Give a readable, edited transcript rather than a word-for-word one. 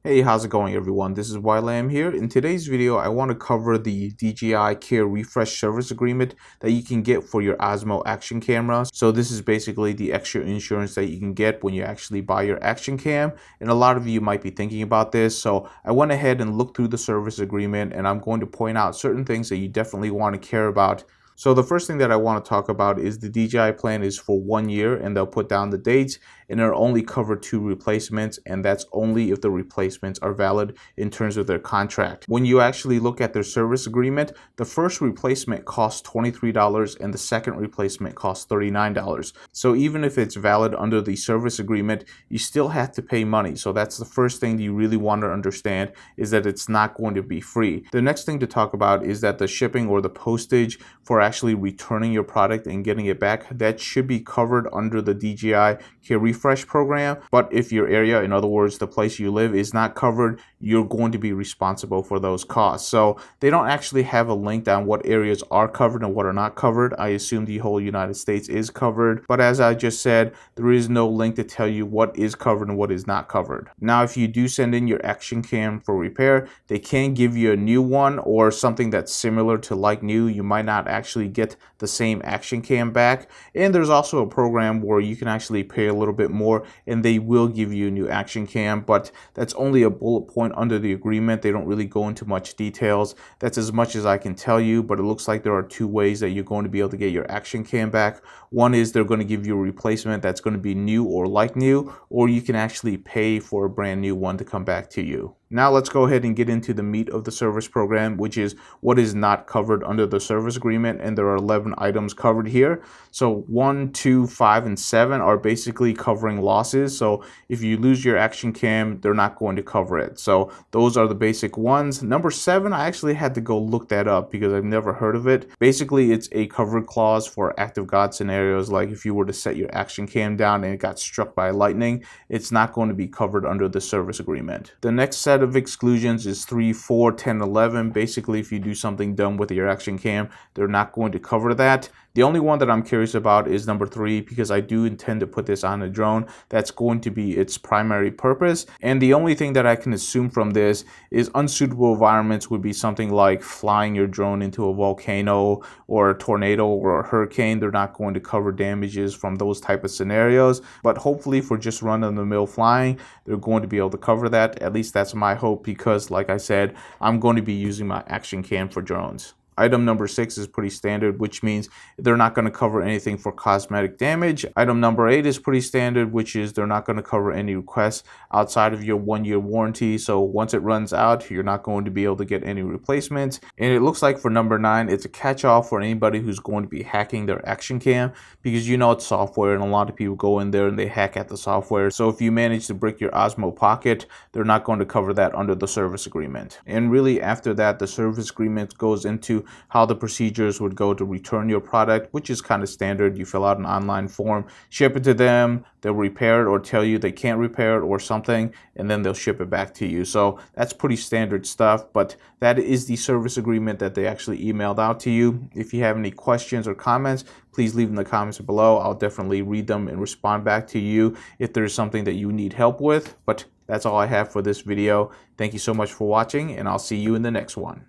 Hey, how's it going everyone? This is YLAM here. In today's video, I want to cover the DJI Care Refresh Service Agreement that you can get for your OSMO Action camera. So this is basically the extra insurance that you can get when you actually buy your Action Cam. And a lot of you might be thinking about this. So I went ahead and looked through the service agreement, and I'm going to point out certain things that you definitely want to care about. So the first thing that I want to talk about is the DJI plan is for 1 year, and they'll put down the dates, and it'll only cover 2 replacements, and that's only if the replacements are valid in terms of their contract. When you actually look at their service agreement, the first replacement costs $23 and the second replacement costs $39. So even if it's valid under the service agreement, you still have to pay money. So that's the first thing that you really want to understand, is that it's not going to be free. The next thing to talk about is that the shipping or the postage for actually returning your product and getting it back, that should be covered under the DJI Care Refresh program. But if your area, in other words the place you live, is not covered, you're going to be responsible for those costs. So they don't actually have a link on what areas are covered and what are not covered. I assume the whole United States is covered, but as I just said, there is no link to tell you what is covered and what is not covered. Now if you do send in your Action Cam for repair, they can give you a new one or something that's similar to like new. You might not actually get the same Action Cam back, and there's also a program where you can actually pay a little bit more and they will give you a new Action Cam, but that's only a bullet point under the agreement. They don't really go into much details. That's as much as I can tell you, but it looks like there are 2 ways that you're going to be able to get your Action Cam back. One is they're going to give you a replacement that's going to be new or like new, or you can actually pay for a brand new one to come back to you. Now let's go ahead and get into the meat of the service program, which is what is not covered under the service agreement, and there are 11 items covered here. So 1, 2, 5, and 7 are basically covering losses. So if you lose your Action Cam, they're not going to cover it. So those are the basic ones. Number 7, I actually had to go look that up because I've never heard of it. Basically, it's a covered clause for act of God scenarios, like if you were to set your Action Cam down and it got struck by lightning, it's not going to be covered under the service agreement. The next set of exclusions is 3, 4, 10, 11. Basically, if you do something dumb with your Action Cam, they're not going to cover that. The only one that I'm curious about is number 3, because I do intend to put this on a drone. That's going to be its primary purpose. And the only thing that I can assume from this is unsuitable environments would be something like flying your drone into a volcano or a tornado or a hurricane. They're not going to cover damages from those type of scenarios. But hopefully for just run-of-the-mill flying, they're going to be able to cover that. At least that's my hope, because like I said, I'm going to be using my Action Cam for drones. Item number 6 is pretty standard, which means they're not going to cover anything for cosmetic damage. Item number 8 is pretty standard, which is they're not going to cover any requests outside of your 1-year warranty. So once it runs out, you're not going to be able to get any replacements. And it looks like for number 9, it's a catch-all for anybody who's going to be hacking their Action Cam, because you know it's software and a lot of people go in there and they hack at the software. So if you manage to brick your OSMO Pocket, they're not going to cover that under the service agreement. And really after that, the service agreement goes into how the procedures would go to return your product, which is kind of standard. You fill out an online form, ship it to them, they'll repair it or tell you they can't repair it or something, and then they'll ship it back to you. So that's pretty standard stuff, but that is the service agreement that they actually emailed out to you. If you have any questions or comments, please leave in the comments below. I'll definitely read them and respond back to you if there's something that you need help with. But that's all I have for this video. Thank you so much for watching, and I'll see you in the next one.